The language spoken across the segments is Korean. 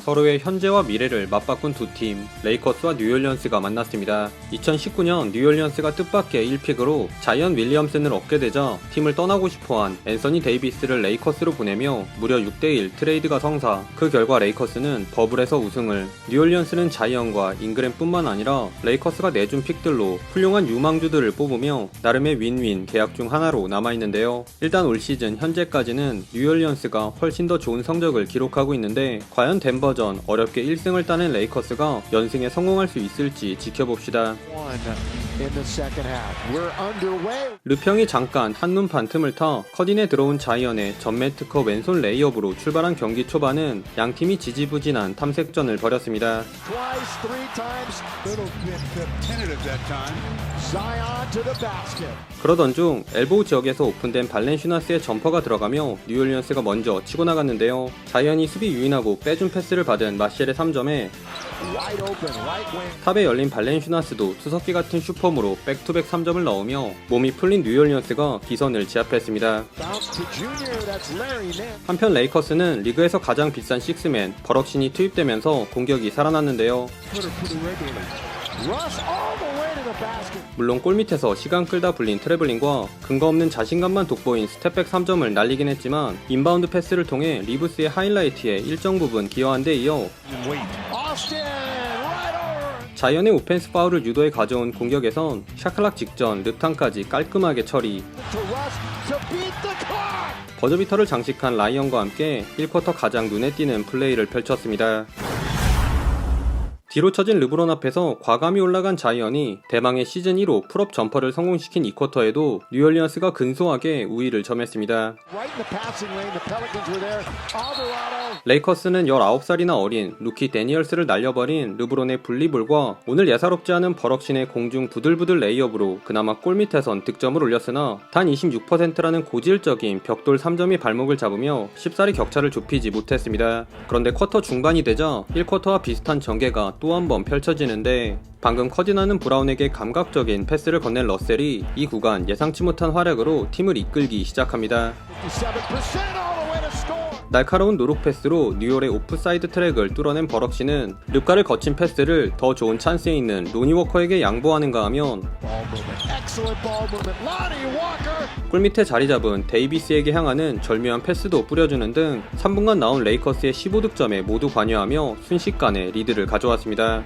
서로의 현재와 미래를 맞바꾼 두 팀, 레이커스와 뉴올리언스가 만났습니다. 2019년 뉴올리언스가 뜻밖의 1픽으로 자이언 윌리엄슨을 얻게 되자 팀을 떠나고 싶어한 앤서니 데이비스를 레이커스로 보내며 무려 6대1 트레이드가 성사. 그 결과 레이커스는 버블에서 우승을, 뉴올리언스는 자이언과 잉그램뿐만 아니라 레이커스가 내준 픽들로 훌륭한 유망주들을 뽑으며 나름의 윈윈 계약 중 하나로 남아있는데요. 일단 올 시즌 현재까지는 뉴올리언스가 훨씬 더 좋은 성적을 기록하고 있는데 과연 덴버전 어렵게 1승을 따낸 레이커스가 연승에 성공할 수 있을지 지켜봅시다. 르평이 잠깐 한눈 반틈을 타 커딘에 들어온 자이언의 전매 특허 왼손 레이업으로 출발한 경기 초반은 양팀이 지지부진한 탐색전을 벌였습니다. 그러던 중 엘보우 지역에서 오픈된 발렌슈나스의 점퍼가 들어가며 뉴올리언스가 먼저 치고 나갔는데요. 자이언이 수비 유인하고 빼준 패스를 받은 마셸의 3점에 탑에 열린 발렌슈나스도 투석기 같은 슈퍼으로 백투백 3점을 넣으며 몸이 풀린 뉴올리언스가 기선을 제압했습니다. 한편 레이커스는 리그에서 가장 비싼 식스맨 버럭신이 투입되면서 공격이 살아났는데요. 물론 골밑에서 시간 끌다 불린 트래블링과 근거 없는 자신감만 돋보인 스텝백 3점을 날리긴 했지만 인바운드 패스를 통해 리브스의 하이라이트에 일정 부분 기여한 데 이어 자이언의 오펜스 파울을 유도해 가져온 공격에선 샤클락 직전 르탕까지 깔끔하게 처리. 버저비터를 장식한 라이언과 함께 1쿼터 가장 눈에 띄는 플레이를 펼쳤습니다. 뒤로 쳐진 르브론 앞에서 과감히 올라간 자이언이 대망의 시즌 1호 풀업 점퍼를 성공시킨 2쿼터에도 뉴올리언스가 근소하게 우위를 점했습니다. 레이커스는 19살이나 어린 루키 데니얼스를 날려버린 르브론의 분리볼과 오늘 예사롭지 않은 버럭신의 공중 부들부들 레이업으로 그나마 골밑에선 득점을 올렸으나 단 26%라는 고질적인 벽돌 3점이 발목을 잡으며 쉽사리 격차를 좁히지 못했습니다. 그런데 쿼터 중반이 되자 1쿼터와 비슷한 전개가 또 한 번 펼쳐지는데 방금 커진하는 브라운에게 감각적인 패스를 건넨 러셀이 이 구간 예상치 못한 활약으로 팀을 이끌기 시작합니다. 날카로운 노룩 패스로 뉴올의 오프사이드 트랙을 뚫어낸 버럭시는 르카를 거친 패스를 더 좋은 찬스에 있는 로니 워커에게 양보하는가 하면 골밑에 자리 잡은 데이비스에게 향하는 절묘한 패스도 뿌려주는 등 3분간 나온 레이커스의 15득점에 모두 관여하며 순식간에 리드를 가져왔습니다.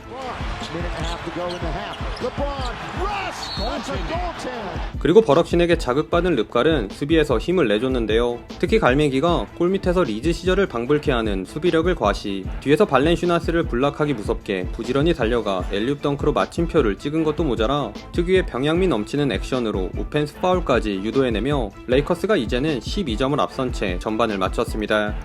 그리고 버럭신에게 자극받은 르칼은 수비에서 힘을 내줬는데요. 특히 갈매기가 골밑에서 리즈 시절을 방불케 하는 수비력을 과시, 뒤에서 발렌슈나스를 블락하기 무섭게 부지런히 달려가 엘리웁 덩크로 마침표를 찍은 것도 모자라 특유의 병양미 넘치는 액션으로 오펜스 파울까지 유도해내며 레이커스가 이제는 12점을 앞선 채 전반을 마쳤습니다.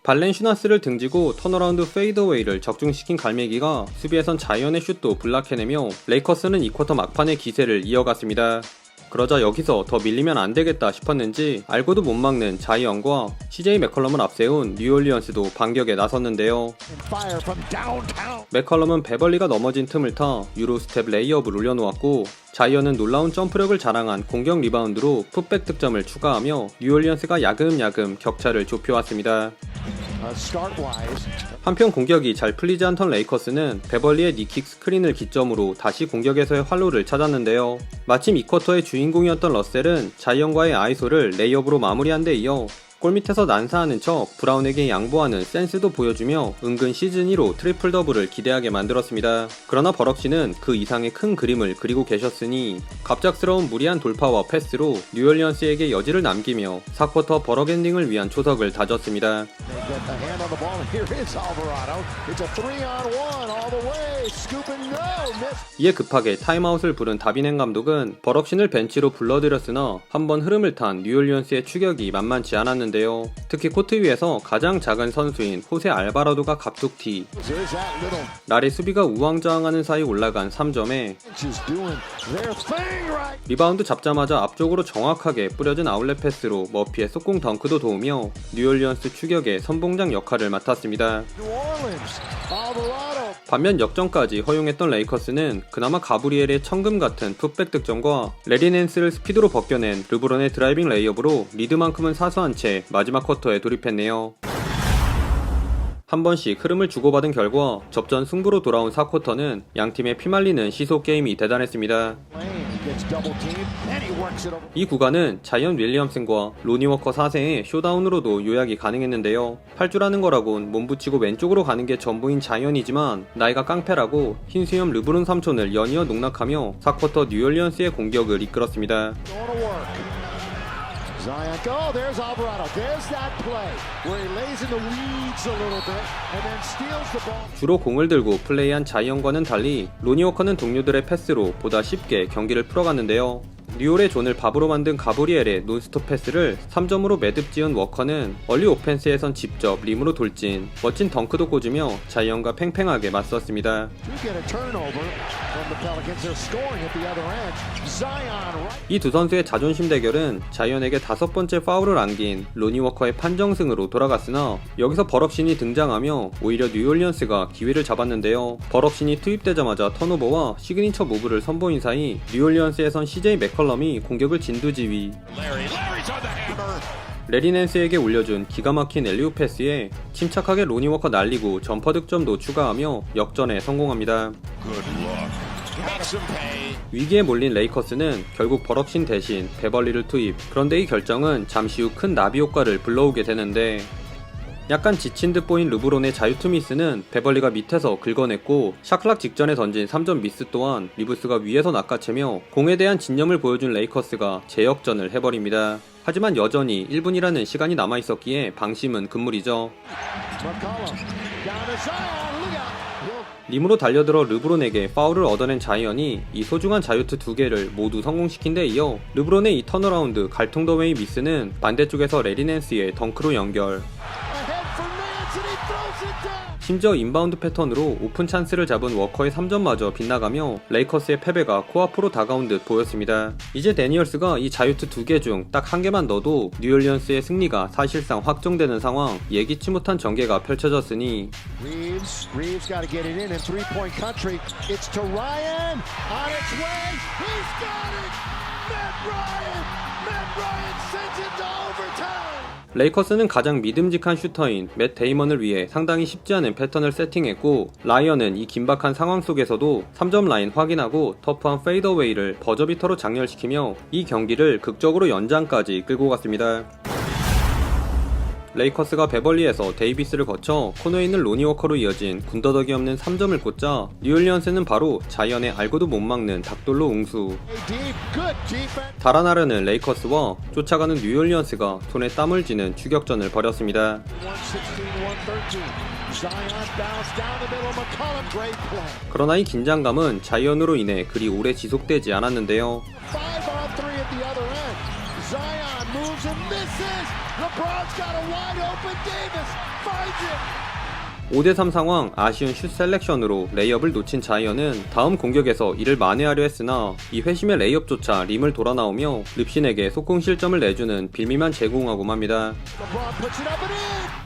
발렌슈나스를 등지고 턴어라운드 페이드어웨이를 적중시킨 갈매기가 수비에선 자이언의 슛도 블락해내며 레이커스는 2쿼터 막판의 기세를 이어갔습니다. 그러자 여기서 더 밀리면 안되겠다 싶었는지 알고도 못 막는 자이언과 CJ 맥컬럼을 앞세운 뉴올리언스도 반격에 나섰는데요. 맥컬럼은 베벌리가 넘어진 틈을 타 유로 스텝 레이업을 올려놓았고 자이언은 놀라운 점프력을 자랑한 공격 리바운드로 풋백 득점을 추가하며 뉴올리언스가 야금야금 격차를 좁혀왔습니다. 한편 공격이 잘 풀리지 않던 레이커스는 베벌리의 니킥 스크린을 기점으로 다시 공격에서의 활로를 찾았는데요. 마침 2쿼터의 주인공이었던 러셀은 자이언과의 아이소를 레이업으로 마무리한 데 이어 골밑에서 난사하는 척 브라운에게 양보하는 센스도 보여주며 은근 시즌 1호 트리플 더블을 기대하게 만들었습니다. 그러나 버럭시는 그 이상의 큰 그림을 그리고 계셨으니 갑작스러운 무리한 돌파와 패스로 뉴올리언스에게 여지를 남기며 4쿼터 버럭 엔딩을 위한 초석을 다졌습니다. 이에 급하게 타임아웃을 부른 다비넨 감독은 버럭신을 벤치로 불러들였으나 한번 흐름을 탄 뉴올리언스의 추격이 만만치 않았는데요. 특히 코트 위에서 가장 작은 선수인 호세 알바라도가 갑툭튀, 날의 수비가 우왕좌왕하는 사이 올라간 3점에 리바운드 잡자마자 앞쪽으로 정확하게 뿌려진 아웃렛 패스로 머피의 속공 덩크도 도우며 뉴올리언스 추격의 선봉장 역할을 맡았습니다. 반면 역전까지 허용했던 레이커스는 그나마 가브리엘의 천금 같은 풋백 득점과 레리 낸스를 스피드로 벗겨낸 르브론의 드라이빙 레이업으로 리드만큼은 사수한 채 마지막 쿼터에 돌입했네요. 한 번씩 흐름을 주고받은 결과 접전 승부로 돌아온 4쿼터는 양팀의 피말리는 시속 게임이 대단했습니다. 이 구간은 자이언 윌리엄슨과 로니 워커 4세의 쇼다운으로도 요약이 가능했는데요. 8주라는 거라곤 몸붙이고 왼쪽으로 가는 게 전부인 자이언이지만 나이가 깡패라고 흰 수염 르브론 삼촌을 연이어 농락하며 4쿼터 뉴올리언스의 공격을 이끌었습니다. Zion, go, there's Alvarado, there's that play where he lays in the weeds a little bit and then steals the ball. 주로 공을 들고 플레이한 자이언과는 달리 로니 워커는 동료들의 패스로 보다 쉽게 경기를 풀어갔는데요. 뉴올의 존을 밥으로 만든 가브리엘의 논스톱 패스를 3점으로 매듭 지은 워커는 얼리 오펜스에선 직접 림으로 돌진, 멋진 덩크도 꽂으며 자이언과 팽팽하게 맞섰습니다. 이 두 선수의 자존심 대결은 자이언에게 5번째 파울을 안긴 로니 워커의 판정승으로 돌아갔으나 여기서 버럭신이 등장하며 오히려 뉴올리언스가 기회를 잡았는데요. 버럭신이 투입되자마자 턴오버와 시그니처 무브를 선보인 사이 뉴올리언스에선 CJ 맥컬럼이 공격을 진두지휘. 레리 낸스에게 올려준 기가 막힌 엘리우 패스에 침착하게 로니 워커 날리고 점퍼 득점도 추가하며 역전에 성공합니다. 위기에 몰린 레이커스는 결국 버럭신 대신 베벌리를 투입. 그런데 이 결정은 잠시 후 큰 나비 효과를 불러오게 되는데 약간 지친 듯 보인 르브론의 자유투 미스는 베벌리가 밑에서 긁어냈고 샤클락 직전에 던진 3점 미스 또한 리브스가 위에서 낚아채며 공에 대한 진념을 보여준 레이커스가 재역전을 해버립니다. 하지만 여전히 1분이라는 시간이 남아있었기에 방심은 금물이죠. 림으로 달려들어 르브론에게 파울을 얻어낸 자이언이 이 소중한 자유투 2개를 모두 성공시킨 데 이어 르브론의 이 턴어라운드 갈통더웨이 미스는 반대쪽에서 레리 낸스의 덩크로 연결. 심지어 인바운드 패턴으로 오픈 찬스를 잡은 워커의 3점마저 빗나가며 레이커스의 패배가 코앞으로 다가온 듯 보였습니다. 이제 데니얼스가 이 자유투 2개 중 딱 1개만 넣어도 뉴올리언스의 승리가 사실상 확정되는 상황, 예기치 못한 전개가 펼쳐졌으니 Reeves got to get it in 3-point country. It's to Ryan on its way. He's got it. Matt Ryan sends it to overtime. 레이커스는 가장 믿음직한 슈터인 맷 데이먼을 위해 상당히 쉽지 않은 패턴을 세팅했고 라이언은 이 긴박한 상황 속에서도 3점 라인 확인하고 터프한 페이더웨이를 버저비터로 장렬시키며 이 경기를 극적으로 연장까지 끌고 갔습니다. 레이커스가 베벌리에서 데이비스를 거쳐 코너에 있는 로니 워커로 이어진 군더더기 없는 3점을 꽂자 뉴올리언스는 바로 자이언의 알고도 못 막는 닭돌로 응수. 달아나려는 레이커스와 쫓아가는 뉴올리언스가 손에 땀을 쥐는 추격전을 벌였습니다. 그러나 이 긴장감은 자이언으로 인해 그리 오래 지속되지 않았는데요. LeBron's got a wide open Davis, finds it. 5대3 상황 아쉬운 슛 셀렉션으로 레이업을 놓친 자이언은 다음 공격에서 이를 만회하려 했으나 이 회심의 레이업조차 림을 돌아 나오며 릅신에게 속공 실점을 내주는 빌미만 제공하고 맙니다.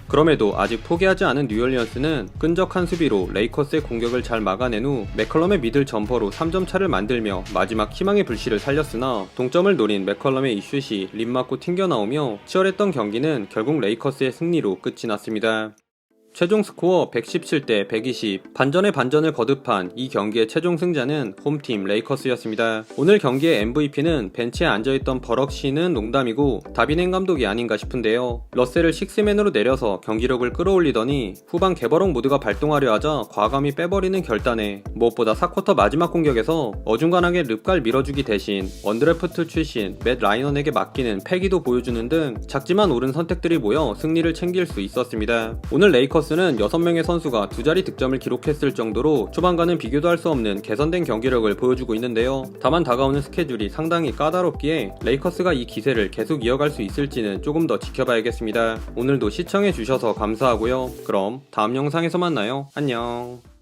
그럼에도 아직 포기하지 않은 뉴올리언스는 끈적한 수비로 레이커스의 공격을 잘 막아낸 후 맥컬럼의 미들 점퍼로 3점 차를 만들며 마지막 희망의 불씨를 살렸으나 동점을 노린 맥컬럼의 이 슛이 림 맞고 튕겨나오며 치열했던 경기는 결국 레이커스의 승리로 끝이 났습니다. 최종 스코어 117대 120, 반전의 반전을 거듭한 이 경기의 최종 승자는 홈팀 레이커스였습니다. 오늘 경기의 MVP는 벤치에 앉아있던 버럭시는 농담이고 다비넨 감독이 아닌가 싶은데요. 러셀을 식스맨으로 내려서 경기력을 끌어올리더니 후반 개버럭 모드가 발동하려 하자 과감히 빼버리는 결단에 무엇보다 4쿼터 마지막 공격에서 어중간하게 릅갈 밀어주기 대신 언드래프트 출신 맷 라이언에게 맡기는 패기도 보여주는 등 작지만 옳은 선택들이 모여 승리를 챙길 수 있었습니다. 오늘 레이커스는 6명의 선수가 두 자리 득점을 기록했을 정도로 초반과는 비교도 할 수 없는 개선된 경기력을 보여주고 있는데요. 다만 다가오는 스케줄이 상당히 까다롭기에 레이커스가 이 기세를 계속 이어갈 수 있을지는 조금 더 지켜봐야겠습니다. 오늘도 시청해주셔서 감사하고요. 그럼 다음 영상에서 만나요. 안녕.